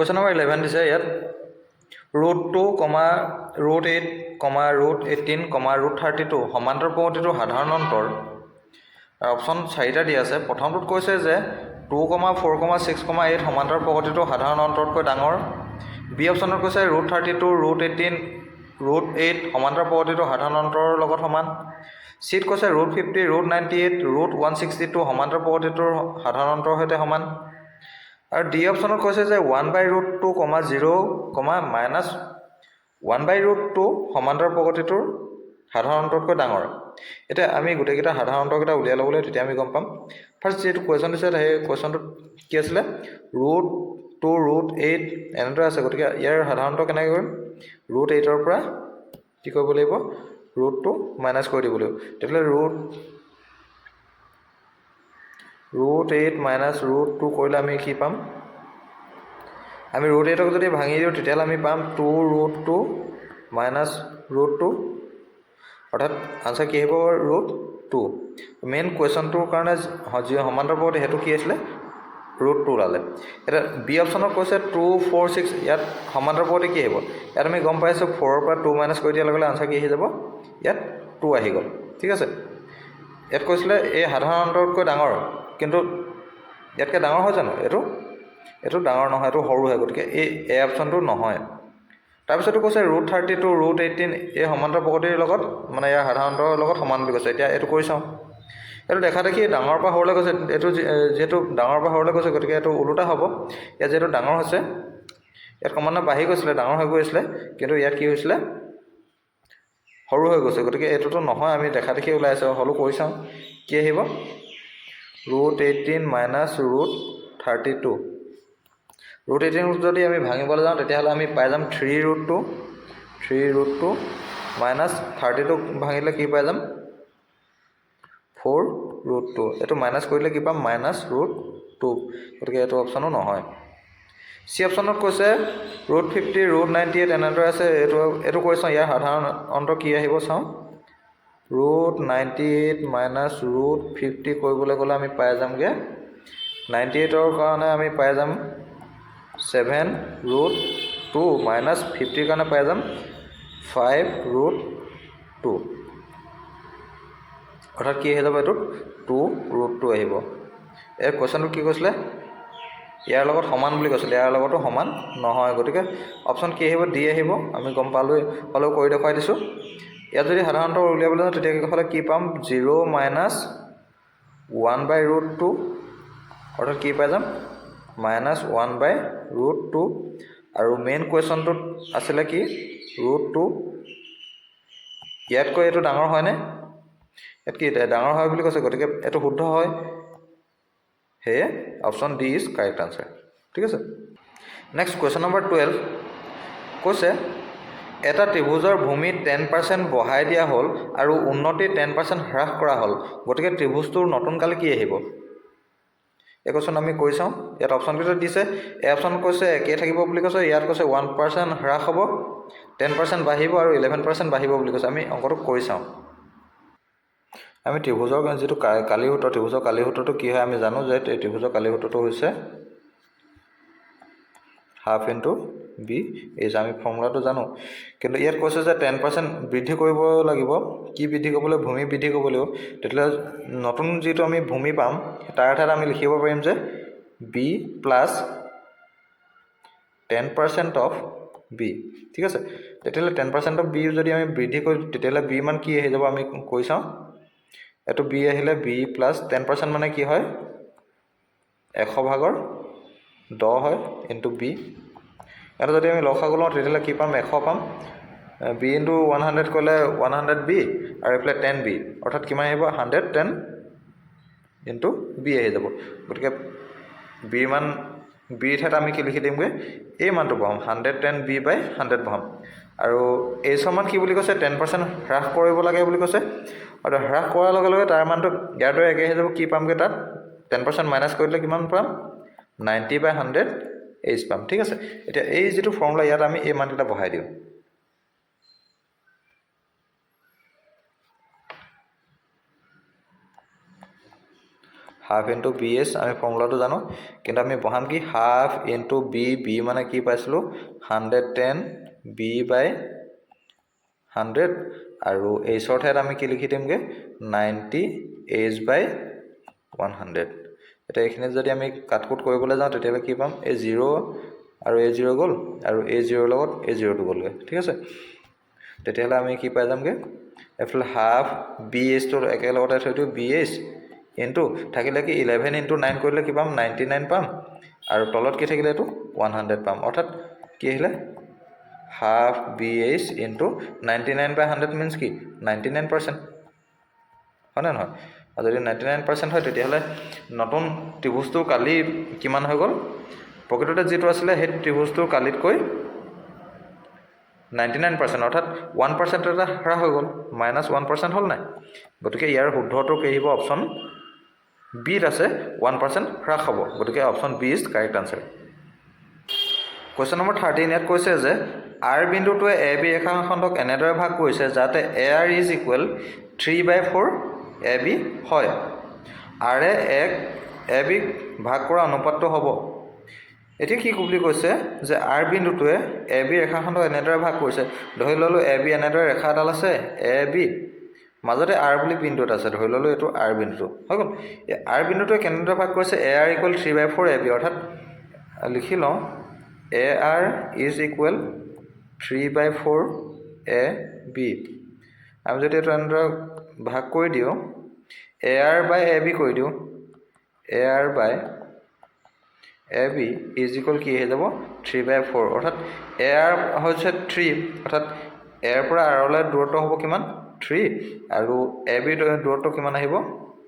Question number 11 দিছে ইয়াত √2, √8, √18, √32 সমান্তৰ পংক্তিটোৰ সাধাৰণ অন্তৰ অপশ্যন 4টা দিয়া আছে। প্ৰথমটোত কৈছে যে 2, 4, 6, 8 সমান্তৰ পংক্তিটোৰ সাধাৰণ অন্তৰতকৈ ডাঙৰ। বি অপশ্যনত কৈছে √32, √18, √8 সমান্তৰ পংক্তিটোৰ সাধাৰণ অন্তৰৰ লগত সমান। চিত কৈছে √50, √98, √162 সমান্তৰ পংক্তিটোৰ সাধাৰণ অন্তৰৰ সৈতে সমান। আৰু ডি অপশ্যনত কৈছে যে 1/√2, 0, -1/√2 সমান্তৰ পংক্তিটোৰ সাধাৰণ অন্তৰতকৈ ডাঙৰ। এতিয়া আমি গোটেইকেইটা সাধাৰণ অন্তৰকেইটা উলিয়াই ল'বলৈ তেতিয়া আমি গম পাম। ফাৰ্ষ্ট যিটো কুৱেশ্যন দিছে সেই কুৱেশ্যনটোত কি আছিলে √2, √8 এনেদৰে আছে। গতিকে ইয়াৰ সাধাৰণ অন্ত কেনেকৈ কৰিম √8ৰ পৰা কি কৰিব লাগিব √2 মাইনাছ কৰি দিব লাগিব। তেতিয়াহ'লে √8 মাইনাছ √2 কৰিলে আমি কি পাম আমি √8ক যদি ভাঙি দিওঁ তেতিয়াহ'লে আমি পাম 2√2 মাইনাছ √2 অৰ্থাৎ আনচাৰ কি আহিব √2। মেইন কুৱেশ্যনটোৰ কাৰণে যি সমান্তৰ পংক্তি সেইটো কি আছিলে √2 ওলালে। এতিয়া বি অপশ্যনত কৈছে 2, 4, 6 ইয়াত সমান্তৰ পংক্তি কি আহিব ইয়াত আমি গম পাইছোঁ 4ৰ পৰা 2 মাইনাছ কৰি দিয়াৰ লগে লগে আনচাৰ কি আহি যাব ইয়াত 2 আহি গ'ল। ঠিক আছে, ইয়াত কৈছিলে এই সাধাৰণ অন্তৰতকৈ ডাঙৰ, কিন্তু ইয়াতকৈ ডাঙৰ হয় জানো এইটো ডাঙৰ নহয়, এইটো সৰুহে। গতিকে এই অপশ্যনটো নহয়। তাৰপিছতো কৈছে √32, √18 এই সমান্তৰ পংক্তিৰ লগত মানে ইয়াৰ সাধাৰণ অন্তৰৰ লগত সমান বুলি কৈছে। এতিয়া এইটো কৰি চাওঁ। এইটো দেখা দেখি ডাঙৰ পৰা সৰুলৈ কৈছে, এইটো যিহেতু ডাঙৰ পৰা সৰুলৈ কৈছে গতিকে এইটো ওলোটা হ'ব। ইয়াত যিহেতু ডাঙৰ হৈছে ইয়াত ক্ৰমান্বয়ে বাঢ়ি গৈছিলে ডাঙৰ হৈ গৈ আছিলে, কিন্তু ইয়াত কি হৈছিলে সৰু হৈ গৈছে। গতিকে এইটোতো নহয়, আমি দেখা দেখি ওলাই আছোঁ। হ'লেও কৰি চাওঁ কি আহিব √18 মাইনাছ √32। √18 যদি আমি ভাঙিবলৈ যাওঁ তেতিয়াহ'লে আমি পাই যাম 3√2 মাইনাছ 32 ভাঙিলে কি পাই যাম 4√2। এইটো মাইনাছ কৰিলে কি পাম -√2। গতিকে এইটো অপশ্যনো নহয়। চি অপশ্যনত কৈছে √50, √98 এনেদৰে আছে। এইটো কৰি চাওঁ ইয়াৰ সাধাৰণ অন্ত কি আহিব চাওঁ। √98 মাইনাছ √50 কৰিবলৈ গ'লে আমি পাই যামগৈ 98ৰ কাৰণে আমি পাই যাম 7√2 মাইনাছ 50ৰ কাৰণে পাই যাম 5√2। অৰ্থাৎ কি আহি যাব এইটোত 2√2 আহিব। এই কুৱেশ্যনটো কি কৈছিলে ইয়াৰ লগত সমান বুলি কৈছিলে, ইয়াৰ লগতো সমান নহয়। গতিকে অপশ্যন কি আহিব ডি আহিব। আমি গম পালোঁৱেই, হ'লেও কৰি দেখুৱাই দিছোঁ। ইয়াত যদি সাধাৰণ অন্ত উলিয়াবলৈ যাওঁ তেতিয়াহ'লে কি পাম 0 মাইনাছ 1/√2 অৰ্থাৎ কি পাই যাম -1/√2। আৰু মেইন কুৱেশ্যনটোত আছিলে কি √2 ইয়াতকৈ এইটো ডাঙৰ হয়নে ইয়াত কি ডাঙৰ হয় বুলি কৈছে, গতিকে এইটো শুদ্ধ হয়। সেয়ে option D is correct answer. ঠিক আছে, নেক্সট কুৱেশ্যন নম্বৰ 12 কৈছে এটা ত্ৰিভুজৰ ভূমি 10% বঢ়াই দিয়া হ'ল আৰু উন্নতি 10% হ্ৰাস কৰা হ'ল, গতিকে ত্ৰিভুজটোৰ নতুন কালি কি আহিব। এই কুৱেশ্যন আমি কৰি চাওঁ। ইয়াত অপশ্যনকেইটা দিছে। এই অপশ্যন কৈছে একেই থাকিব বুলি কৈছে, ইয়াত কৈছে 1% হ্ৰাস হ'ব, 10% বাঢ়িব আৰু 11% বাঢ়িব বুলি কৈছে। আমি অংকটো কৰি চাওঁ। আমি ত্ৰিভুজৰ যিটো কালি সূত্ৰ, ত্ৰিভুজৰ কালি সূত্ৰটো কি হয় আমি জানো যে ত্ৰিভুজৰ কালি সূত্ৰটো হৈছে হাফ ইনটু বি এই যে আমি ফৰ্মুলাটো জানো। কিন্তু ইয়াত কৈছে যে 10% বৃদ্ধি কৰিব লাগিব। কি বৃদ্ধি কৰিবলৈ ভূমি বৃদ্ধি কৰিব লাগিব। তেতিয়াহ'লে নতুন যিটো আমি ভূমি পাম তাৰ ঠাইত আমি লিখিব পাৰিম যে বি প্লাছ 10% অফ বি। ঠিক আছে, তেতিয়াহ'লে 10% অফ বি যদি আমি বৃদ্ধি কৰোঁ তেতিয়াহ'লে বি মান কি আহি যাব আমি কৈ চাওঁ। এইটো বি আহিলে বি প্লাছ 10% মানে কি হয় 100/10 হয় ইনটু বি। এটা যদি আমি লসাগু লওঁ তেতিয়াহ'লে কি পাম 100 পাম। বি ইনটু 100 কৰিলে 100 বি আৰু এইফালে 10 বি অৰ্থাৎ কিমান আহিব 110 ইনটু বি আহি যাব। গতিকে বিৰ মান বিৰ ঠাইত আমি কি লিখি দিমগৈ এই মানটো বহাম 110 b/100 বহাম। আৰু এইচৰ মান কি বুলি কৈছে 10% হ্ৰাস কৰিব লাগে বুলি কৈছে। আৰু হ্ৰাস কৰাৰ লগে লগে তাৰ মানটো ইয়াৰ দৰে একে হৈ যাব। কি পামগৈ তাত 10% মাইনাছ কৰি দিলে কিমান পাম 90/100 এইচ পাম। ঠিক আছে, এতিয়া এই যিটো ফৰ্মুলা ইয়াত আমি এই মানকেইটা বহাই দিওঁ। হাফ ইনটু বি এছ আমি ফৰ্মুলাটো জানো কিন্তু আমি বহাম কি হাফ ইনটু বি বি মানে কি পাইছিলোঁ 110 বি বাই 100 আৰু এইচৰ ঠাইত আমি কি লিখি দিমগৈ 90 এইচ বাই 100 এতিয়া এইখিনিত যদি আমি কাটকুট কৰিবলৈ যাওঁ তেতিয়াহ'লে কি পাম এই 0 আৰু এই 0 গ'ল আৰু এই 0 লগত এই 0টো গ'লগৈ ঠিক আছে তেতিয়াহ'লে আমি কি পাই যামগৈ এফালে হাফ বি এইচটো একেলগতে থৈ দিওঁ বি এইচ ইনটু থাকিলে কি 11 ইনটু 9 কৰিলে কি পাম 99 পাম আৰু তলত কি থাকিলে এইটো 100 পাম অৰ্থাৎ কি আহিলে হাফ বি এইচ ইনটু 99 বাই 100 মিনছ কি 99% হয়নে নহয় আৰু যদি 99% হয় তেতিয়াহ'লে নতুন ত্ৰিভুজটোৰ কালি কিমান হৈ গ'ল প্ৰকৃততে যিটো আছিলে সেই ত্ৰিভুজটোৰ কালিতকৈ 99% অৰ্থাৎ 1% এটা হ্ৰাস হৈ গ'ল -1% হ'ল নাই গতিকে ইয়াৰ শুদ্ধটো কি আহিব অপশ্যন বিত আছে 1% হ্ৰাস হ'ব গতিকে option B is correct answer question number 13 ইয়াত কৈছে যে আৰ বিন্দুটোৱে এ বি ৰেখাখণ্ডক এনেদৰে ভাগ কৰিছে যাতে A R is equal 3/4 A B হয় আৰে এ বিক ভাগ কৰা অনুপাতটো হ'ব এতিয়া কি বুলি কৈছে যে আৰ বিন্দুটোৱে এ বি ৰেখাখণ্ডক এনেদৰে ভাগ কৰিছে ধৰি ল'লোঁ এ বি এনেদৰে ৰেখা এডাল আছে এ বি মাজতে আৰ বুলি বিন্দু এটা আছে ধৰি ল'লোঁ এইটো আৰ বিন্দুটো হৈ গ'ল এই আৰ বিন্দুটোৱে কেনেদৰে ভাগ কৰিছে A R equal 3/4 A B অৰ্থাৎ লিখি লওঁ A R is equal 3/4 A B আমি যদি এইটো এনেদৰে ভাগ কৰি দিওঁ A R by A B কৰি দিওঁ A R by A B is equal কি হৈ যাব 3/4 অৰ্থাৎ এ আৰ হৈছে 3 অৰ্থাৎ এৰ পৰা আৰলৈ দূৰত্ব হ'ব কিমান 3 আৰু এ বিৰ দূৰত্ব কিমান আহিব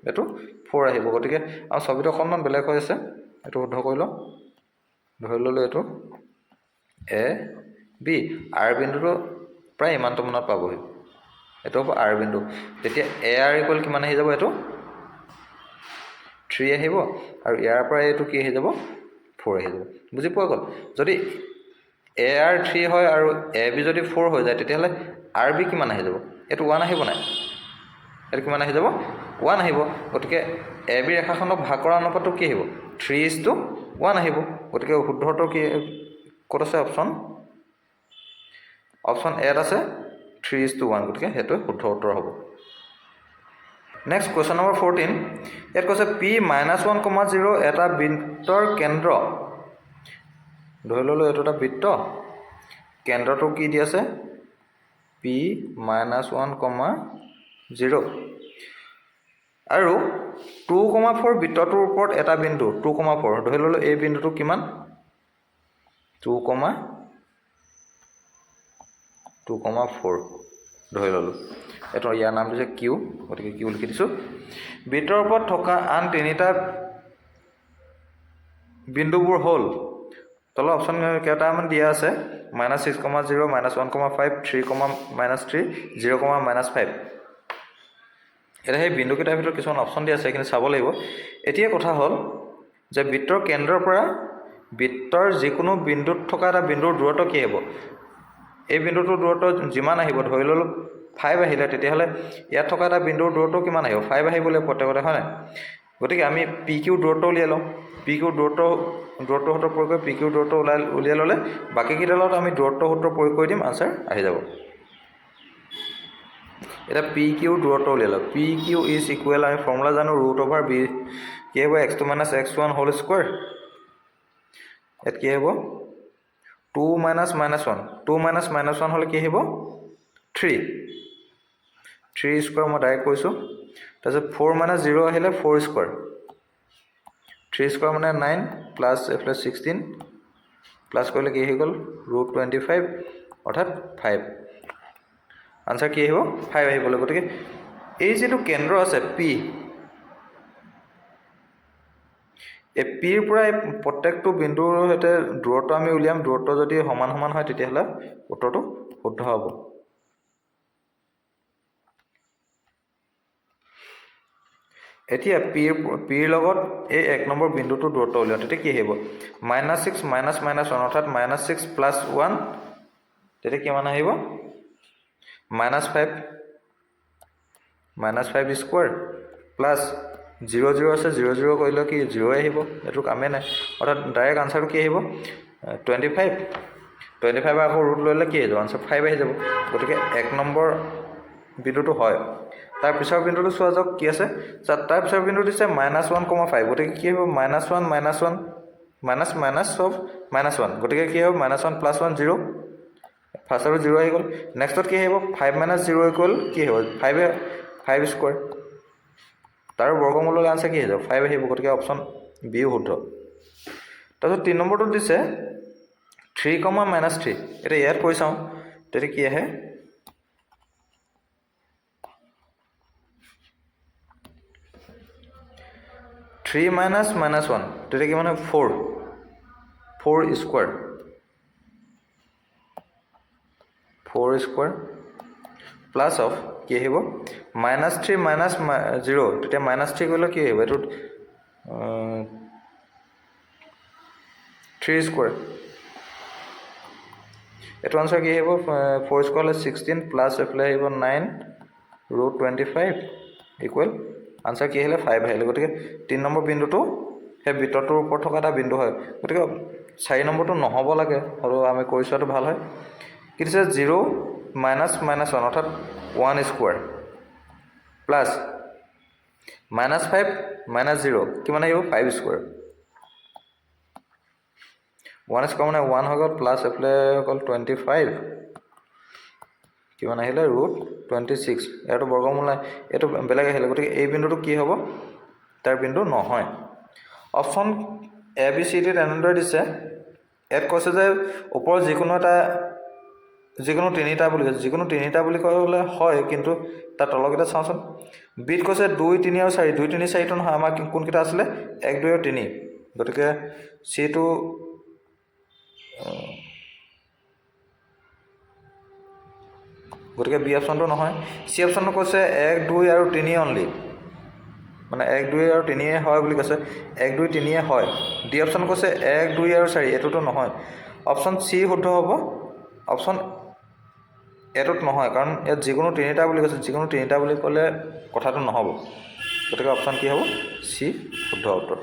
এইটো 4 আহিব গতিকে আমাৰ ছবিটো অকণমান বেলেগ হৈ আছে এইটো শুদ্ধ কৰি লওঁ ধৰি ল'লোঁ এইটো এ বি আৰ বিন্দুটো প্ৰায় ইমানটো মানত পাবহি এইটো হ'ব আৰ বিন্দু তেতিয়া এ আৰ ইকুৱেল কিমান আহি যাব এইটো 3 আহিব আৰু ইয়াৰ পৰা এইটো কি আহি যাব 4 আহি যাব বুজি পোৱা গ'ল যদি এ আৰ 3 হয় আৰু এ বি যদি 4 হৈ যায় তেতিয়াহ'লে আৰ বি কিমান আহি যাব এইটো 1 আহিব নাই এইটো কিমান আহি যাব 1 আহিব গতিকে এ বি ৰেখাখনক ভাগ কৰা অনুপাতটো কি আহিব 3:1 আহিব গতিকে শুদ্ধটো কি ক'ত আছে অপশ্যন এত আছে 3:1 গতিকে সেইটো শুদ্ধ উত্তৰ হ'ব নেক্সট কুৱেশ্যন নম্বৰ 14 ইয়াত কৈছে P-1,0 এটা বৃত্তৰ কেন্দ্ৰ ধৰি ল'লোঁ এইটো এটা বৃত্ত কেন্দ্ৰটো কি দি আছে P-1,0 আৰু 2,4 বৃত্তটোৰ ওপৰত এটা বিন্দু 2,4 ধৰি ল'লোঁ এই বিন্দুটো কিমান 2,4 ধৰি ল'লোঁ এইটো ইয়াৰ নাম দিছে কিউ গতিকে কিউ লিখি দিছোঁ বৃত্তৰ ওপৰত থকা আন তিনিটা বিন্দুবোৰ হ'ল তলত অপশ্যন কেইটামান দিয়া আছে -6,0 -1,5 3, -3 0, -5 এতিয়া সেই বিন্দুকেইটাৰ ভিতৰত কিছুমান অপশ্যন দিয়া আছে সেইখিনি চাব লাগিব এতিয়া কথা হ'ল যে বৃত্তৰ কেন্দ্ৰৰ পৰা বৃত্তৰ যিকোনো বিন্দুত থকা এটা বিন্দুৰ দূৰত্ব কি হ'ব এই বিন্দুটোৰ দূৰত্ব যিমান আহিব ধৰি ল'লোঁ 5 আহিলে তেতিয়াহ'লে ইয়াত থকা এটা বিন্দুৰ দূৰত্ব কিমান আহিব 5 আহিব লাগিব প্ৰত্যেকতে হয় নাই গতিকে আমি পি কিউ দূৰত্ব উলিয়াই লওঁ পি কিউ দূৰত্ব সূত্ৰ প্ৰয়োগ কৰি পি কিউ দূৰত্ব উলিয়াই ল'লে বাকীকেইডালত আমি দূৰত্ব সূত্ৰ প্ৰয়োগ কৰি দিম আনচাৰ আহি যাব এটা পি কিউ দূৰত্ব উলিয়ালোঁ পি কিউ ইজ ইকুৱেল আমি ফৰ্মুলা জানো √/b কি হ'ব x2 - x1 হোল স্কুৱাৰ ইয়াত কি হ'ব 2 - -1 2 - -1 হ'লে কি আহিব 3 স্কুৱাৰ মই ডাইৰেক্ট কৈছোঁ তাৰপিছত 4 - 0 আহিলে 4 স্কুৱাৰ 3 স্কুৱাৰ মানে 9 প্লাছ এইফালে 16 প্লাছ কৰিলে কি হৈ গ'ল √25 অৰ্থাৎ 5 আনচাৰ কি আহিব 5 আহিবলৈ গতিকে এই যিটো কেন্দ্ৰ আছে পি এই পিৰ পৰা এই প্ৰত্যেকটো বিন্দুৰ সৈতে দূৰত্ব আমি উলিয়াম দূৰত্ব যদি সমান হয় তেতিয়াহ'লে উত্তৰটো শুদ্ধ হ'ব এতিয়া পিৰ লগত এই 1 নম্বৰ বিন্দুটো দূৰত্ব উলিয়াওঁ তেতিয়া কি আহিব -6 -1 অৰ্থাৎ -6 + 1 তেতিয়া কিমান আহিব -5 স্কুৱাৰ প্লাছ 0 0 আছে 0 0 কৰিলে কি 0 আহিব এইটো কামেই নাই অৰ্থাৎ ডাইৰেক্ট আনসাৰটো কি আহিব 25 25 আকৌ ৰুট লৈলে কি আহিব আনসাৰ 5 আহি যাব গতিকে 1 নম্বৰ বিন্দুটো হয় তাৰ পিছৰ বিন্দুটো চোৱা যাওক কি আছে তাৰ পিছৰ বিন্দু দিছে -1,5 গতিকে কি হ'ব -1 -1 মাইনাছ মাইনাছ অফ -1 গতিকে কি হ'ব -1 + 1 0 ফাৰ্ষ্ট আৰু 0 আহি গ'ল নেক্সটত কি আহিব 5 - 0 = কি হ'ব 5 স্কোৱাৰ তাৰ বৰ্গমূলৰ আনসাৰ কি আহিব 5 আহিব গতিকে অপশ্যন বি শুদ্ধ তাৰপিছত 3 নম্বৰটো দিছে 3, -3 এটা ইয়াত কৈ চাওঁ তেতিয়া কি আহে 3 - -1 তেতিয়া কি মানে 4 স্কোৱাৰ 4 স্কোৱাৰ প্লাছ অফ কি আহিব -3 - 0 তেতিয়া -3 কৰিলে কি আহিব এইটোত 3 স্কোৱাৰ এইটো আনসাৰ কি আহিব 4 স্কোৱাৰ হ'লে 16 প্লাছ এইফালে আহিব 9 √25 ইকুৱেল আনসাৰ কি আহিলে 5 আহিলে গতিকে 3 নম্বৰ বিন্দুটো সেই বৃত্তটোৰ ওপৰত থকা এটা বিন্দু হয় গতিকে 4 নম্বৰটো নহ'ব লাগে আৰু আমি কৰি চোৱাটো ভাল হয় কি দিছে 0 - -1 অৰ্থাৎ 1 স্কোৱাৰ প্লাছ -5 - 0 কিমান আহিব 5 স্কোৱাৰ 1 স্কোৱাৰ মানে 1 হৈ গ'ল প্লাছ এইফালে হৈ গ'ল 25 কিমান আহিলে √26 ইয়াৰটো বৰ্গমূল নাই এইটো বেলেগ আহিলে গতিকে এই বিন্দুটো কি হ'ব তাৰ বিন্দু নহয় অপশ্যন এ বি চি ডিত এনেদৰে দিছে ইয়াত কৈছে যে ওপৰৰ যিকোনো তিনিটা বুলি কৈছে যিকোনো তিনিটা বুলি ক'লে হয় কিন্তু তাৰ তলকেইটা চাওঁচোন বিত কৈছে 2 3 আৰু 4 2 3 4টো নহয় আমাৰ কোনকেইটা আছিলে 1 2 আৰু 3 গতিকে চিটো গতিকে বি অপশ্যনটো নহয় চি অপশ্যনটো কৈছে 1 2 আৰু 3 অনলি মানে 1 2 আৰু 3 হয় বুলি কৈছে 1 2 3 হয় ডি অপশ্যন কৈছে 1 2 আৰু 4 এইটোতো নহয় অপশ্যন চি শুদ্ধ হ'ব অপশ্যন এইটোত নহয় কাৰণ ইয়াত যিকোনো তিনিটা বুলি কৈছে যিকোনো তিনিটা বুলি ক'লে কথাটো নহ'ব গতিকে অপশ্যন কি হ'ব চি শুদ্ধ উত্তৰ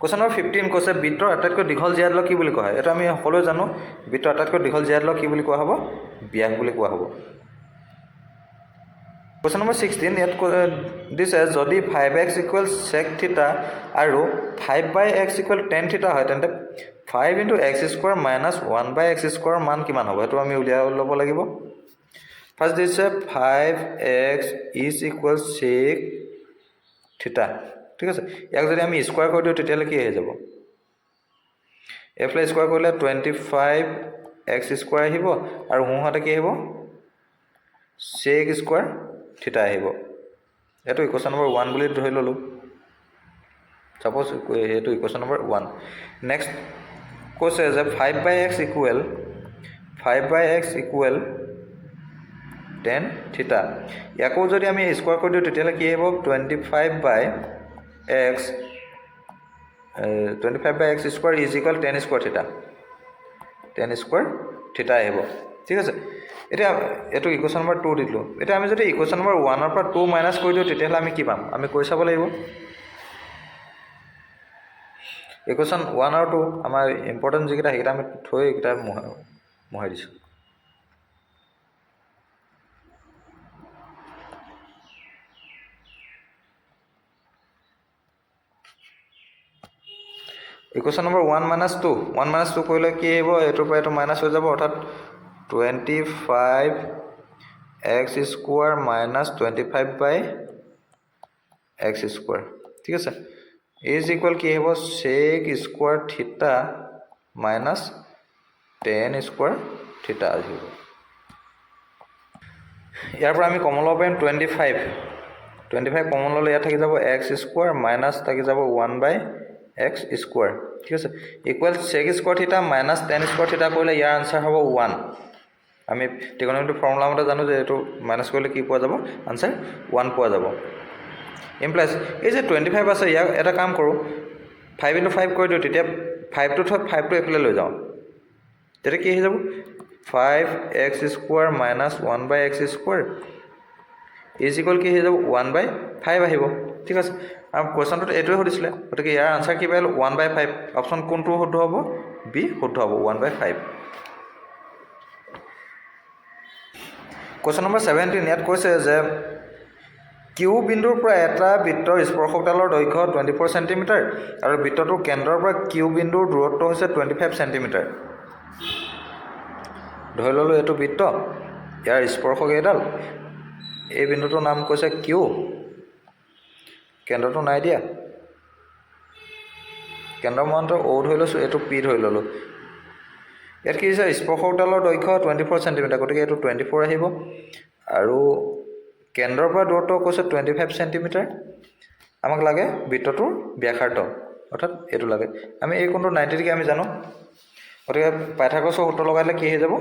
কুৱেশ্যন নম্বৰ 15 কৈছে বৃত্তৰ আটাইতকৈ দীঘল জিয়াদলক কি বুলি কোৱা হয় এইটো আমি সকলোৱে জানো বৃত্তৰ আটাইতকৈ দীঘল জিয়াদলক কি বুলি কোৱা হ'ব ব্যাস বুলি কোৱা হ'ব কুৱেশ্যন নম্বৰ 16 ইয়াত দিছে যদি 5x = sec θ আৰু 5/x = tan θ হয় তেন্তে 5 × x² - 1/x² মান কিমান হ'ব সেইটো আমি উলিয়াই ল'ব লাগিব ফাৰ্ষ্ট দিছে 5x = sec θ ঠিক আছে ইয়াক যদি আমি স্কোৱাৰ কৰি দিওঁ তেতিয়াহ'লে কি আহি যাব এফালে স্কোৱাৰ কৰিলে 25x² আহিব আৰু সোঁহাতে কি আহিব sec² θ আহিব এইটো ইকুৱেশ্যন নম্বৰ 1 বুলি ধৰি ল'লোঁ সাপোজ এইটো ইকুৱেশ্যন নম্বৰ 1 নেক্সট কৈছে যে 5/x = tan θ ইয়াকো যদি আমি স্কোৱাৰ কৰি দিওঁ তেতিয়াহ'লে কি আহিব 25/x² = tan² θ আহিব ঠিক আছে এতিয়া এইটো ইকুৱেশ্যন নম্বৰ 2 দিলোঁ এতিয়া আমি যদি ইকুৱেশ্যন নম্বৰ 1 পৰা 2 মাইনাছ কৰি দিওঁ তেতিয়াহ'লে আমি কি পাম আমি কৰি চাব লাগিব ইকুৱেশ্যন 1 আৰু 2 আমাৰ ইম্পৰ্টেণ্ট যিকেইটা সেইকেইটা আমি থৈ এইকেইটা মোহাৰি দিছোঁ ইকুৱেশ্যন নম্বৰ 1 - 2 1 - 2 কৰিলে কি আহিব এইটোৰ পৰা এইটো মাইনাছ হৈ যাব অৰ্থাৎ 25x² - 25/x² ঠিক আছে ইজ ইকুৱেল কি আহিব sec² θ - tan² θ আহিব ইয়াৰ পৰা আমি কমন ল'ব পাৰিম 25 কমন ল'লে ইয়াত থাকি যাব x² মাইনাছ থাকি যাব 1/x² ঠিক আছে ইকুৱেল sec² θ - tan² θ কৰিলে ইয়াৰ আনসাৰ হ'ব 1 আমি ত্ৰিকোণমিতিৰ ফৰ্মুলা মতে জানো যে এইটো মাইনাছ কৰিলে কি পোৱা যাব আনসাৰ 1 পোৱা যাব ইমপ্লাইজ এই যে 25 আছে ইয়াক এটা কাম কৰোঁ 5 × 5 কৰি দিওঁ তেতিয়া 5টো থৈ 5টো এইফালে লৈ যাওঁ তেতিয়া কি হৈ যাব 5x² - 1/x² ইজ ইকুৱেল কি হৈ যাব 1/5 আহিব ঠিক আছে আৰু কুৱেশ্যনটোত এইটোৱে সুধিছিলে গতিকে ইয়াৰ আনচাৰ কি পাইলোঁ 1/5 অপশ্যন কোনটো শুদ্ধ হ'ব বি শুদ্ধ হ'ব 1/5 কুৱেশ্যন নম্বৰ 17 ইয়াত কৈছে যে কিউ বিন্দুৰ পৰা এটা বৃত্তৰ স্পৰ্শকডালৰ দৈৰ্ঘ্য 24 চেণ্টিমিটাৰ আৰু বৃত্তটোৰ কেন্দ্ৰৰ পৰা কিউ বিন্দুৰ দূৰত্ব হৈছে 25 চেণ্টিমিটাৰ ধৰি ল'লোঁ এইটো বৃত্ত ইয়াৰ স্পৰ্শক এইডাল এই বিন্দুটোৰ নাম কৈছে কিউ কেন্দ্ৰটো নাই দিয়া কেন্দ্ৰ মানটো অ' ধৰি লৈছোঁ এইটো পি ধৰি ল'লোঁ ইয়াত কি হৈছে স্পৰ্শকডালৰ দৈৰ্ঘ্য 24 চেণ্টিমিটাৰ গতিকে এইটো 24 আহিব আৰু কেন্দ্ৰৰ পৰা দূৰত্ব কৈছে 25 চেণ্টিমিটাৰ আমাক লাগে বৃত্তটোৰ ব্যাসাৰ্ধ অৰ্থাৎ এইটো লাগে আমি এই কোণটো 90 ডিগ্ৰী আমি জানো গতিকে পাইথাগোৰাছৰ সূত্ৰ লগাই দিলে কি হৈ যাব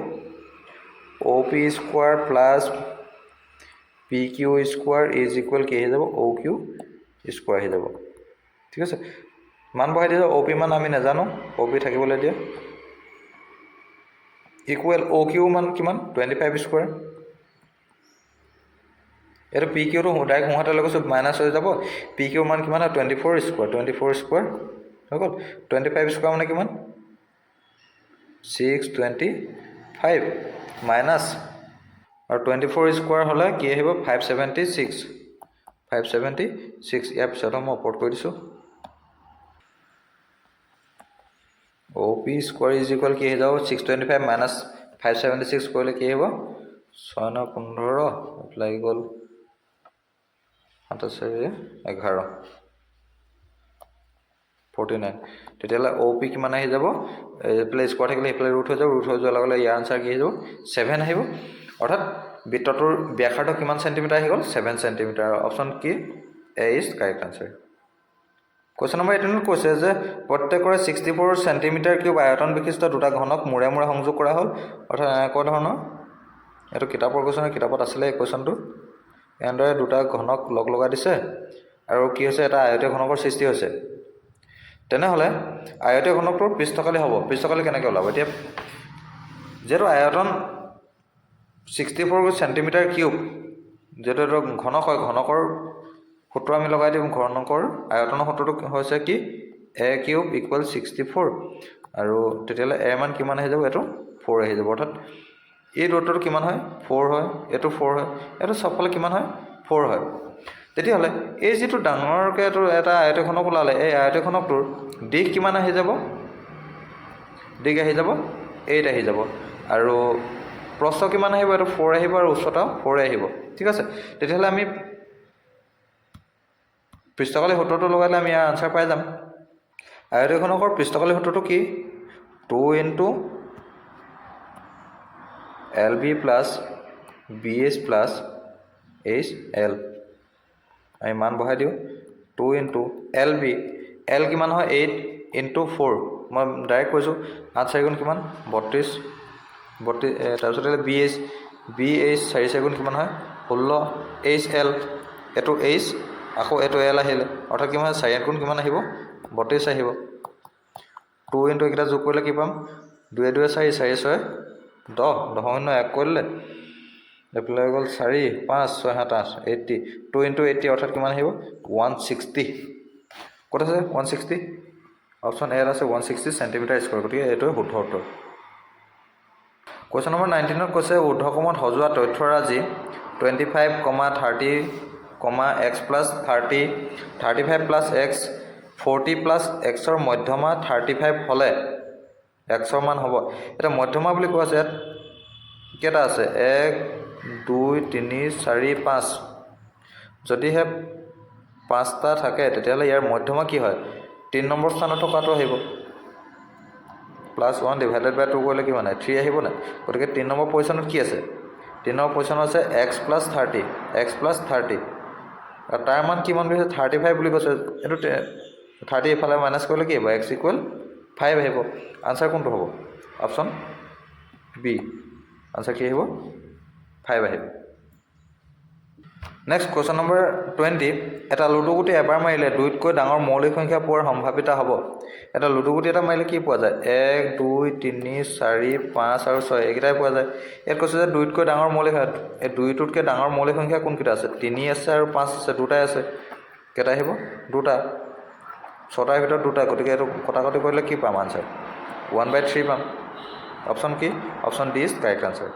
O' P square plus P Q square is equal কি হৈ যাব অ' কিউ স্কোৱাৰ হৈ যাব ঠিক আছে মান বহাই দিয়া অ' পি মান আমি নাজানো অ' পি থাকিবলৈ দিয়া ইকুৱেল অ' কিউ মান কিমান 25 স্কোৱাৰ এইটো পি কিউটো ডাইৰেক্ট সোঁহাতে লৈ গৈছোঁ মাইনাছ হৈ যাব পি কিউৰ মান কিমান হয় 24 স্কোৱাৰ হৈ গ'ল 25 স্কোৱাৰ মানে কিমান 625 মাইনাছ আৰু 24 স্কোৱাৰ হ'লে কি আহিব 576 ইয়াৰ পিছত মই ওপৰত কৰি দিছোঁ অ' পি স্কোৱাৰ ইজ ইকুৱেল কি হৈ যাব 625 মাইনাছ 576 কৰিলে কি আহিব 6 9 15 লাগি গ'ল 7 4 11 49 তেতিয়াহ'লে অ' পি কিমান আহি যাব এইফালে স্কোৱাৰ থাকিলে সেইফালে ৰুট হৈ যাব ৰুট হৈ যোৱাৰ লগে লগে ইয়াৰ আনচাৰ কি হৈ যাব 7 আহিব অৰ্থাৎ বৃত্তটোৰ ব্যাসাৰ্ধ কিমান চেণ্টিমিটাৰ আহি গ'ল 7 চেণ্টিমিটাৰ অপশ্যন কি A is correct answer question number 18 কৈছে যে প্ৰত্যেকৰে 64 চেণ্টিমিটাৰ কিউব আয়তন বিশিষ্ট দুটা ঘনক মূৰে মূৰে সংযোগ কৰা হ'ল অৰ্থাৎ এনেকুৱা ধৰণৰ এইটো কিতাপৰ কুৱেশ্যন কিতাপত আছিলে এই কুৱেশ্যনটো এনেদৰে দুটা ঘনক লগ লগাই দিছে আৰু কি হৈছে এটা আয়তীয় ঘনকৰ সৃষ্টি হৈছে তেনেহ'লে আয়তীয় ঘনকটোৰ পৃষ্ঠকালি হ'ব পৃষ্ঠকালি কেনেকৈ ওলাব এতিয়া যিহেতু আয়তন 64 চেণ্টিমিটাৰ কিউব যিহেতু এইটো ঘনক হয় ঘনকৰ সূত্ৰ আমি লগাই দিম ঘনকৰ আয়তনৰ সূত্ৰটো হৈছে কি এ কিউব ইকুৱেল 64 আৰু তেতিয়াহ'লে এ মান কিমান আহি যাব এইটো 4 আহি যাব অৰ্থাৎ এই দূৰত্বটো কিমান হয় 4 হয় এইটো 4 হয় এইটো চবফালে কিমান হয় 4 হয় তেতিয়াহ'লে এই যিটো ডাঙৰকৈ এইটো এটা আয়তীয় ঘনক ওলালে এই আয়তীয় ঘনকটোৰ দিশ কিমান আহি যাব 8 আহি যাব আৰু প্ৰস্থ কিমান আহিব এইটো 4 আহিব আৰু উচ্চতাও 4 আহিব ঠিক আছে তেতিয়াহ'লে আমি পৃষ্ঠকালি সূত্ৰটো লগালে আমি ইয়াৰ আনচাৰ পাই যাম আয়তীয় ঘনকৰ পৃষ্ঠকালি সূত্ৰটো কি 2 into l b plus b h plus h l আমি মান বহাই দিওঁ 2 ইনটু এল বি এল কিমান হয় 8 ইনটু 4 মই ডাইৰেক্ট কৈছোঁ 8 4 গুণ কিমান 32 তাৰপিছত বি এইচ 4 4 গুণ কিমান হয় 16 এইচ এল এইটো এইচ আকৌ এইটো এল আহিলে অৰ্থাৎ কিমান 4 গুণ কিমান আহিব 32 আহিব 2 ইনটু এইকেইটা যোগ কৰিলে কি পাম 2 2 4 4 6 10 10 1 কৰিলে এইফালে হৈ গ'ল 4 5 6 7 8 80 2 ইনটু 80 অৰ্থাৎ কিমান আহিব 160 ক'ত আছে 160 অপশ্যন এত আছে 160 চেণ্টিমিটাৰ স্কোৱাৰ গতিকে এইটোৱে শুদ্ধ উত্তৰ কুৱেশ্যন নম্বৰ 19ত কৈছে ঊৰ্ধ্বক্ৰমত সজোৱা তথ্যৰাজি 25, 30, x plus 30, 35 plus x 40 plus xৰ মধ্যমা 35 হ'লে xৰ মান হ'ব এটা মধ্যমা বুলি কোৱা আছে ইয়াত কেইটা আছে 1 2 3 4 5 যদিহে 5টা থাকে তেতিয়াহ'লে ইয়াৰ মধ্যমা কি হয় 3 নম্বৰ স্থানত থকাটো আহিব +1 ডিভাইডেড বাই 2 কৰিলে কিমান হয় 3 আহিব নাই গতিকে 3 নম্বৰ পজিশ্যনত কি আছে 3 নম্বৰ পজিশ্যনত আছে x প্লাছ 30 আৰু তাৰ মান কিমান কৈছে 35 বুলি কৈছে এইটো 30 ইফালে মাইনাছ কৰিলে কি হ'ব x ইকুৱেল 5 আহিব আনচাৰ কোনটো হ'ব অপশ্যন বি আনচাৰ কি আহিব 5 আহিব নেক্সট কুৱেশ্যন নম্বৰ 20 এটা লুডু গুটি এবাৰ মাৰিলে 2তকৈ ডাঙৰ মৌলিক সংখ্যা পোৱাৰ সম্ভাৱিতা হ'ব এটা লুডু গুটি এটা মাৰিলে কি পোৱা যায় 1 2 3 4 5 আৰু 6 এইকেইটাই পোৱা যায় ইয়াত কৈছে যে 2তকৈ ডাঙৰ মৌলিক সংখ্যা এই 2টোতকৈ ডাঙৰ মৌলিক সংখ্যা কোনকেইটা আছে 3 আছে আৰু 5 আছে দুটাই আছে কেইটা আহিব দুটা 6টাৰ ভিতৰত দুটা গতিকে এইটো কটাকটি কৰিলে কি পাম আনসাৰ 1/3 পাম অপশ্যন কি option D is correct answer